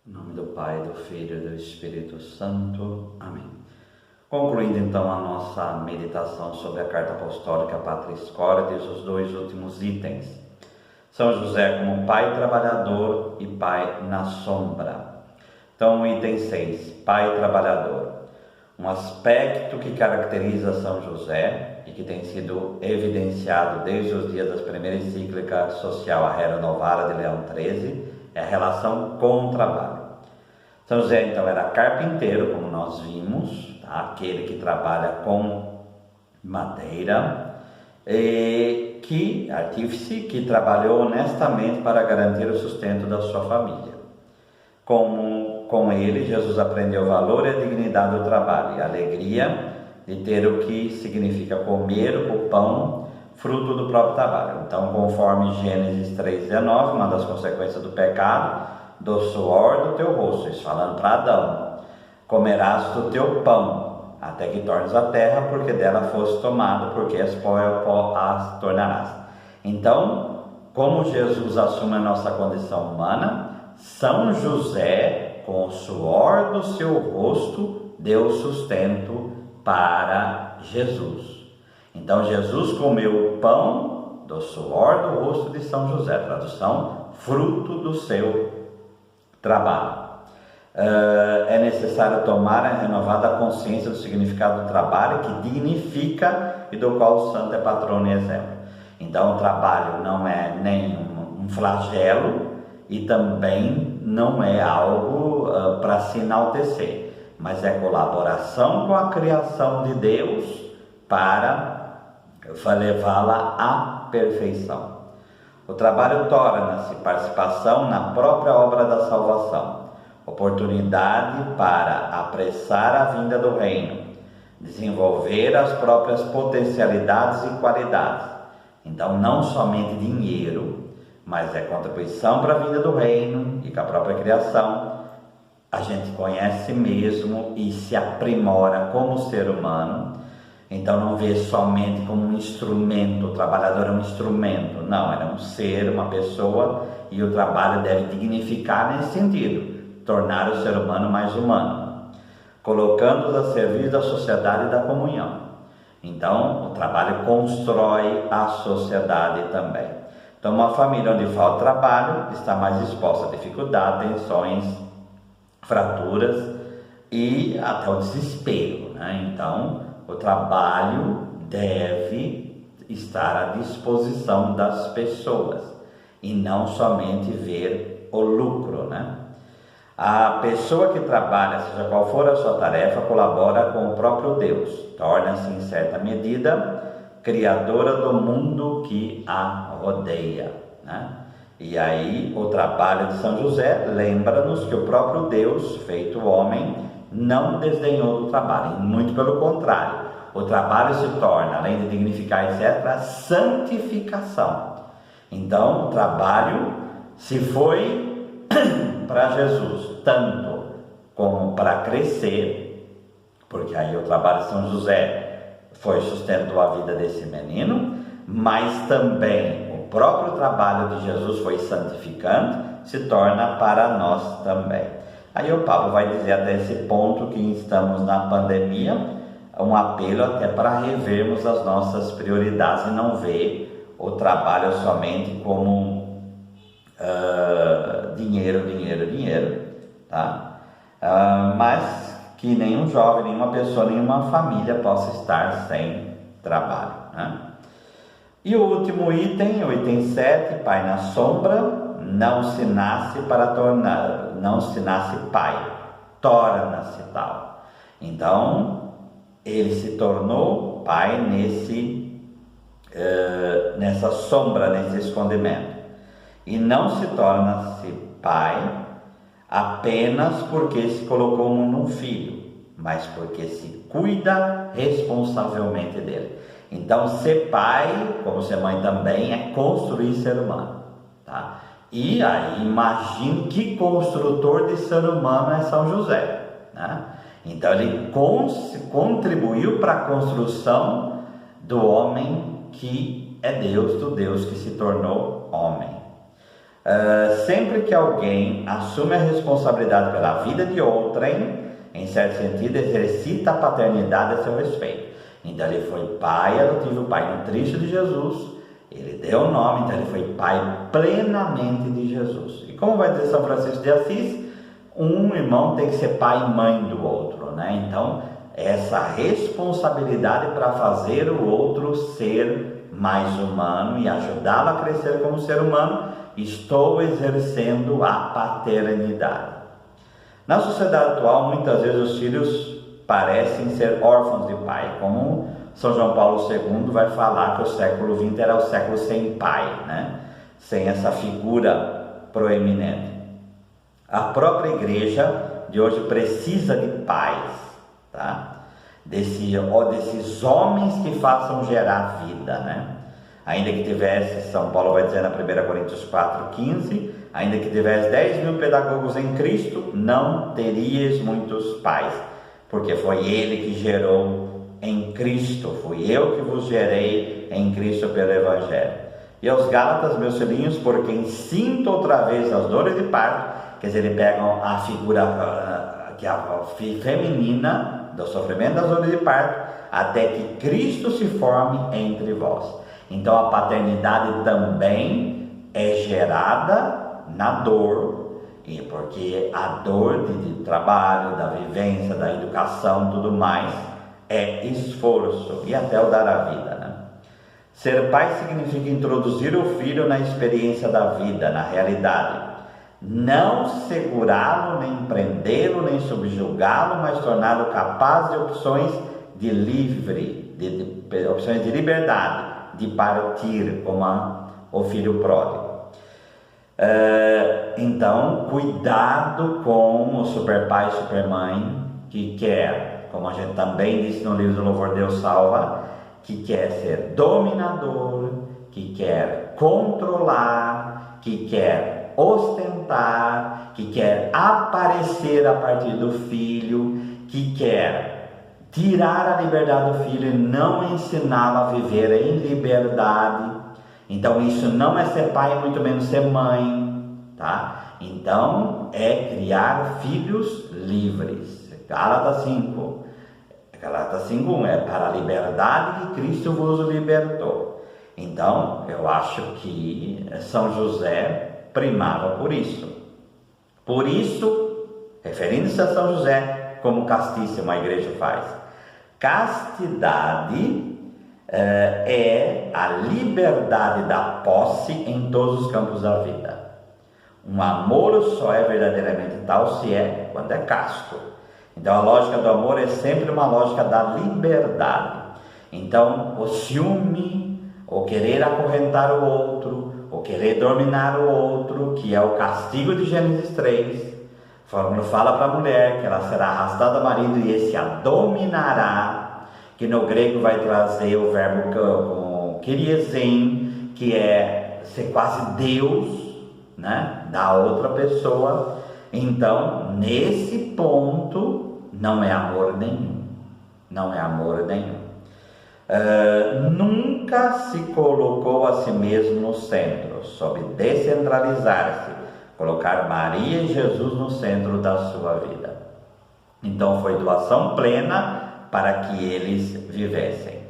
Em nome do Pai, do Filho e do Espírito Santo. Amém. Concluindo então a nossa meditação sobre a carta apostólica Patris Cordis, os dois últimos itens. São José como pai trabalhador e pai na sombra. Então, item 6, pai trabalhador. Um aspecto que caracteriza São José e que tem sido evidenciado desde os dias da primeira encíclica social a Rerum Novara de Leão XIII é a relação com o trabalho. São José então era carpinteiro, como nós vimos, tá? Aquele que trabalha com madeira, artífice que trabalhou honestamente para garantir o sustento da sua família. Com ele, Jesus aprendeu o valor e a dignidade do trabalho e a alegria de ter o que significa comer o pão, fruto do próprio trabalho. Então, conforme Gênesis 3,19, uma das consequências do pecado, do suor do teu rosto, isso falando para Adão, comerás do teu pão, até que tornes a terra, porque dela foste tomado, porque és pó as tornarás. Então, como Jesus assume a nossa condição humana, São José, com o suor do seu rosto, deu sustento para Jesus. Então, Jesus comeu o pão do suor do rosto de São José, tradução, fruto do seu trabalho. É necessário tomar a renovada consciência do significado do trabalho, que dignifica e do qual o santo é patrono e exemplo. Então, o trabalho não é nem um flagelo e também não é algo para se enaltecer, mas é colaboração com a criação de Deus para levá-la à perfeição. O trabalho torna-se participação na própria obra da salvação, oportunidade para apressar a vinda do reino, desenvolver as próprias potencialidades e qualidades. Então, não somente dinheiro, mas é contribuição para a vinda do reino e com a própria criação. A gente conhece mesmo e se aprimora como ser humano. Então não vê somente como um instrumento, o trabalhador é um instrumento. Não, ele é um ser, uma pessoa, e o trabalho deve dignificar nesse sentido, tornar o ser humano mais humano, colocando-os a serviço da sociedade e da comunhão. Então o trabalho constrói a sociedade também. Então uma família onde falta trabalho está mais exposta a dificuldades, tensões, fraturas e até o desespero, né? Então o trabalho deve estar à disposição das pessoas e não somente ver o lucro, né? A pessoa que trabalha, seja qual for a sua tarefa, colabora com o próprio Deus, torna-se em certa medida criadora do mundo que a rodeia, né? E aí o trabalho de São José lembra-nos que o próprio Deus, feito homem, não desdenhou do trabalho, muito pelo contrário, o trabalho se torna, além de dignificar, etc., santificação. Então, o trabalho, se foi para Jesus, tanto como para crescer, porque aí o trabalho de São José sustentou a vida desse menino, mas também o próprio trabalho de Jesus foi santificante, se torna para nós também. Aí o Papa vai dizer até esse ponto que estamos na pandemia, um apelo até para revermos as nossas prioridades e não ver o trabalho somente como dinheiro, tá? Mas que nenhum jovem, nenhuma pessoa, nenhuma família possa estar sem trabalho, né? E o último item, o item 7, pai na sombra. Não se nasce pai, torna-se tal. Então, ele se tornou pai nessa sombra, nesse escondimento. E não se torna-se pai apenas porque se colocou num filho, mas porque se cuida responsavelmente dele. Então, ser pai, como ser mãe também, é construir ser humano, tá? E aí, imagine que construtor de ser humano é São José, né? Então, ele contribuiu para a construção do homem que é Deus, do Deus que se tornou homem. Sempre que alguém assume a responsabilidade pela vida de outrem, em certo sentido, exercita a paternidade a seu respeito. Então ele foi pai adotivo, pai nutrício de Jesus, ele deu o nome, então ele foi pai plenamente de Jesus. E como vai dizer São Francisco de Assis, um irmão tem que ser pai e mãe do outro, né? Então, essa responsabilidade para fazer o outro ser mais humano e ajudá-lo a crescer como ser humano, estou exercendo a paternidade. Na sociedade atual, muitas vezes os filhos parecem ser órfãos de pai, como São João Paulo II vai falar que o século XX era o século sem pai, né? Sem essa figura proeminente. A própria igreja de hoje precisa de pais, tá? Desses homens que façam gerar vida, né? Ainda que tivesse, São Paulo vai dizer na 1 Coríntios 4,15, ainda que tivesse 10.000 pedagogos em Cristo, não terias muitos pais, porque foi Ele que gerou em Cristo, fui eu que vos gerei em Cristo pelo Evangelho. E aos Gálatas, meus filhinhos, por quem sinto outra vez as dores de parto, quer dizer, ele pegam a figura que é a feminina do sofrimento das dores de parto, até que Cristo se forme entre vós. Então a paternidade também é gerada na dor, e porque a dor de trabalho, da vivência, da educação, tudo mais, é esforço, e até o dar a vida, né? Ser pai significa introduzir o filho na experiência da vida, na realidade. Não segurá-lo, nem prendê-lo, nem subjugá-lo, mas torná-lo capaz de opções de opções de liberdade, de partir, como o filho pródigo. Então, cuidado com o superpai e supermãe que quer, como a gente também disse no livro do Louvor Deus Salva, que quer ser dominador, que quer controlar, que quer ostentar, que quer aparecer a partir do filho, que quer tirar a liberdade do filho e não ensiná-lo a viver em liberdade. Então isso não é ser pai, muito menos ser mãe, tá? Então é criar filhos livres. Gálatas 5. Gálatas 5:1 é para a liberdade que Cristo vos libertou. Então eu acho que São José primava por isso. Por isso, referindo-se a São José como castíssimo, a igreja faz. Castidade é a liberdade da posse em todos os campos da vida. Um amor só é verdadeiramente tal se é quando é casto. Então a lógica do amor é sempre uma lógica da liberdade. Então o ciúme, o querer acorrentar o outro, o querer dominar o outro, que é o castigo de Gênesis 3, quando fala para a mulher que ela será arrastada ao marido e esse a dominará, que no grego vai trazer o verbo kyriesen, que é ser quase Deus, né, da outra pessoa. Então, nesse ponto, não é amor nenhum. Não é amor nenhum. Nunca se colocou a si mesmo no centro, soube descentralizar-se, colocar Maria e Jesus no centro da sua vida. Então foi doação plena para que eles vivessem.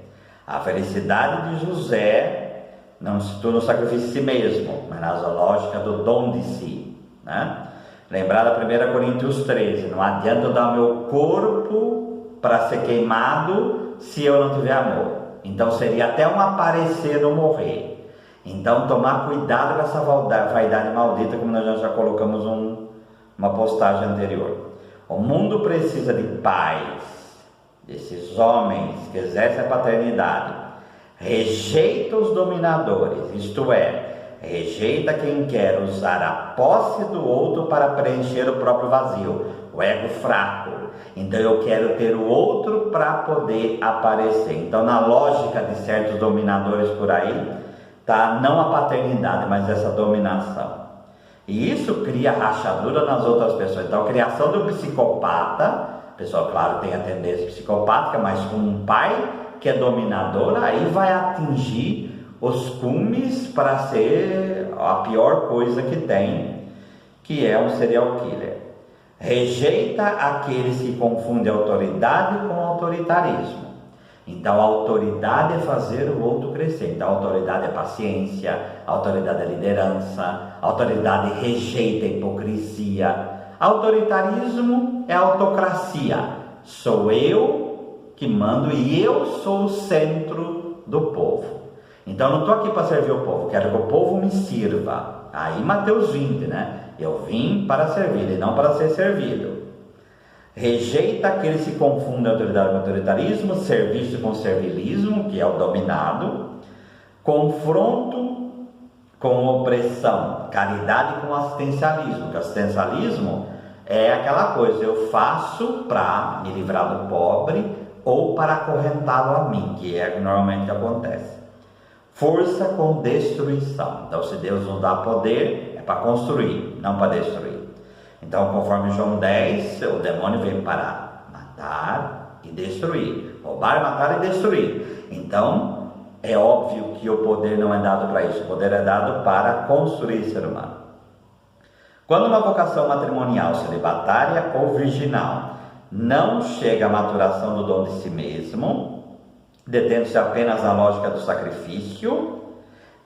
A felicidade de José não se torna o sacrifício de si mesmo, mas na lógica do dom de si, né? Lembrar da 1 Coríntios 13, não adianta eu dar meu corpo para ser queimado se eu não tiver amor. Então seria até um aparecer no morrer. Então tomar cuidado com essa vaidade maldita, como nós já colocamos uma postagem anterior. O mundo precisa de pais, desses homens que exercem a paternidade. Rejeita os dominadores, isto é, rejeita quem quer usar a posse do outro para preencher o próprio vazio, o ego fraco. Então eu quero ter o outro para poder aparecer. Então na lógica de certos dominadores por aí, tá? Não a paternidade, mas essa dominação. E isso cria rachadura nas outras pessoas. Então a criação do psicopata, o pessoal claro tem a tendência psicopática, mas com um pai que é dominador, aí vai atingir os cumes para ser a pior coisa que tem, que é um serial killer. Rejeita aqueles que confundem autoridade com autoritarismo. Então a autoridade é fazer o outro crescer. Então a autoridade é paciência, a autoridade é liderança, a autoridade rejeita a hipocrisia. Autoritarismo é autocracia. Sou eu que mando e eu sou o centro do povo. Então eu não estou aqui para servir o povo, quero que o povo me sirva. Aí Mateus 20, né? Eu vim para servir e não para ser servido. Rejeita aqueles que confundem autoridade com autoritarismo, serviço com servilismo, que é o dominado, confronto com opressão, caridade com assistencialismo, que assistencialismo é aquela coisa, eu faço para me livrar do pobre ou para acorrentá-lo a mim, que é normalmente o que acontece. Força com destruição. Então, se Deus nos dá poder, é para construir, não para destruir. Então, conforme João 10, o demônio vem para matar e destruir. Roubar, matar e destruir. Então, é óbvio que o poder não é dado para isso. O poder é dado para construir ser humano. Quando uma vocação matrimonial, celibatária ou virginal, não chega à maturação do dom de si mesmo, detendo-se apenas na lógica do sacrifício,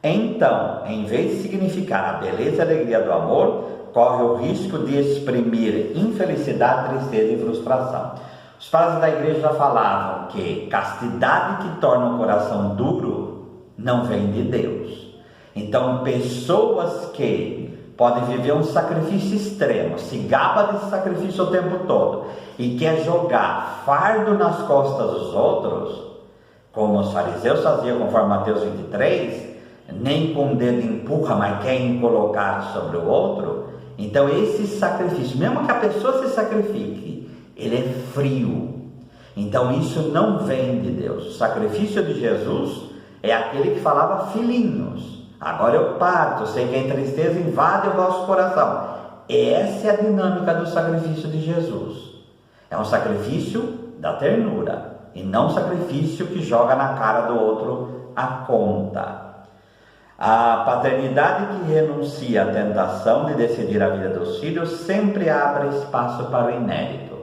então, em vez de significar a beleza e a alegria do amor, corre o risco de exprimir infelicidade, tristeza e frustração. Os padres da igreja já falavam que castidade que torna o coração duro não vem de Deus. Então, pessoas que podem viver um sacrifício extremo, se gaba desse sacrifício o tempo todo e quer jogar fardo nas costas dos outros, como os fariseus faziam conforme Mateus 23, nem com o dedo empurra, mas quer colocar sobre o outro. Então esse sacrifício, mesmo que a pessoa se sacrifique, ele é frio. Então isso não vem de Deus. O sacrifício de Jesus é aquele que falava: filhinhos, agora eu parto, sei que a tristeza invade o vosso coração. Essa é a dinâmica do sacrifício de Jesus. É um sacrifício da ternura e não um sacrifício que joga na cara do outro a conta. A paternidade que renuncia à tentação de decidir a vida dos filhos sempre abre espaço para o inédito.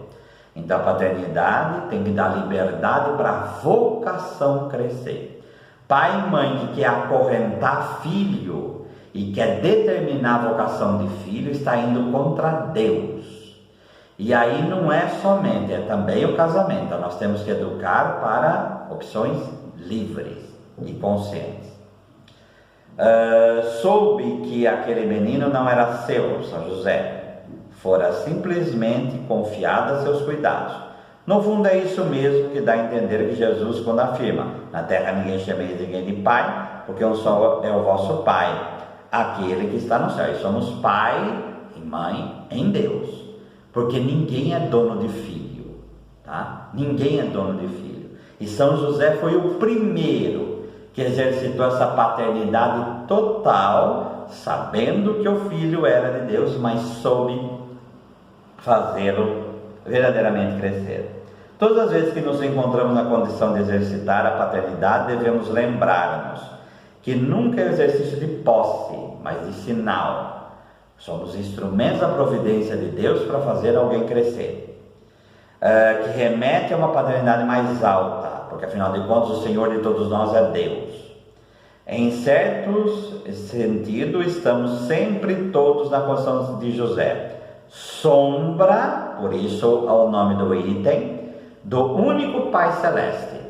Então a paternidade tem que dar liberdade para a vocação crescer. Pai e mãe que quer acorrentar filho e quer determinar a vocação de filho está indo contra Deus. E aí não é somente, é também o casamento. Então nós temos que educar para opções livres e conscientes. Soube que aquele menino não era seu, São José, fora simplesmente confiado a seus cuidados. No fundo é isso mesmo que dá a entender que Jesus quando afirma: na terra ninguém chama ninguém de pai, porque um só é o vosso pai, aquele que está no céu. E somos pai e mãe em Deus, porque ninguém é dono de filho, tá? Ninguém é dono de filho. E São José foi o primeiro que exercitou essa paternidade total, sabendo que o filho era de Deus, mas soube fazê-lo verdadeiramente crescer. Todas as vezes que nos encontramos na condição de exercitar a paternidade, devemos lembrar-nos que nunca é exercício de posse, mas de sinal. Somos instrumentos da providência de Deus para fazer alguém crescer, que remete a uma paternidade mais alta, porque afinal de contas o Senhor de todos nós é Deus. Em certo sentido, estamos sempre todos na condição de José, sombra, por isso o nome do item, do único Pai Celeste.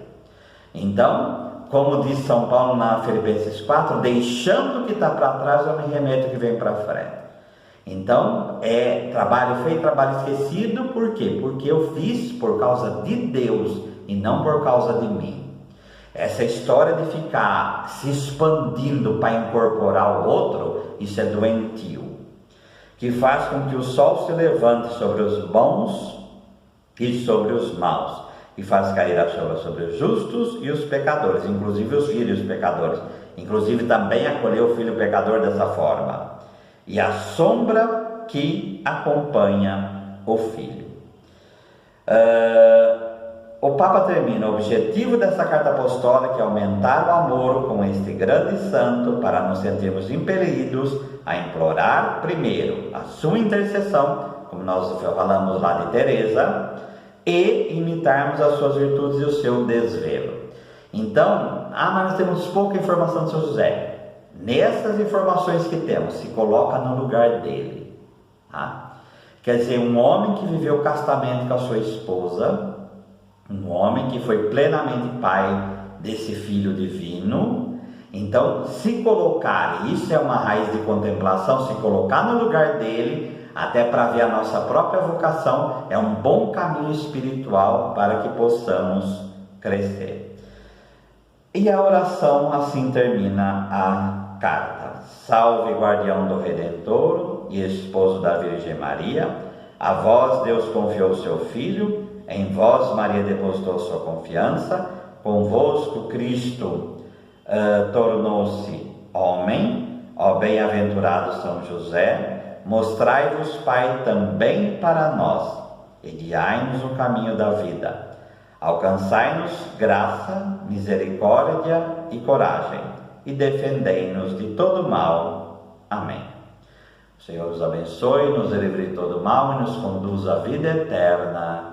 Então, como diz São Paulo na Filipenses 4, deixando o que está para trás, eu me remeto ao que vem para frente. Então, é trabalho feito, trabalho esquecido. Por quê? Porque eu fiz por causa de Deus e não por causa de mim. Essa história de ficar se expandindo para incorporar o outro, isso é doentio, que faz com que o sol se levante sobre os bons e sobre os maus, e faz cair a chuva sobre os justos e os pecadores, inclusive os filhos pecadores, inclusive também acolheu o filho pecador dessa forma, e a sombra que acompanha o filho. O Papa termina: o objetivo dessa carta apostólica é aumentar o amor com este grande santo para nos sentirmos impelidos a implorar primeiro a sua intercessão, como nós falamos lá de Teresa, e imitarmos as suas virtudes e o seu desvelo. Então, mas nós temos pouca informação de São José. Nessas informações que temos, se coloca no lugar dele. Tá? Quer dizer, um homem que viveu castamento com a sua esposa, um homem que foi plenamente pai desse filho divino. Então, se colocar, isso é uma raiz de contemplação, se colocar no lugar dele, até para ver a nossa própria vocação, é um bom caminho espiritual para que possamos crescer. E a oração assim termina a carta. Salve, guardião do Redentor e esposo da Virgem Maria, a vós Deus confiou o seu Filho, em vós Maria depositou sua confiança, convosco Cristo tornou-se homem, ó bem-aventurado São José, mostrai-vos Pai também para nós, e guiai-nos no caminho da vida. Alcançai-nos graça, misericórdia e coragem, e defendei-nos de todo mal. Amém. O Senhor os abençoe, nos livre de todo mal e nos conduz à vida eterna.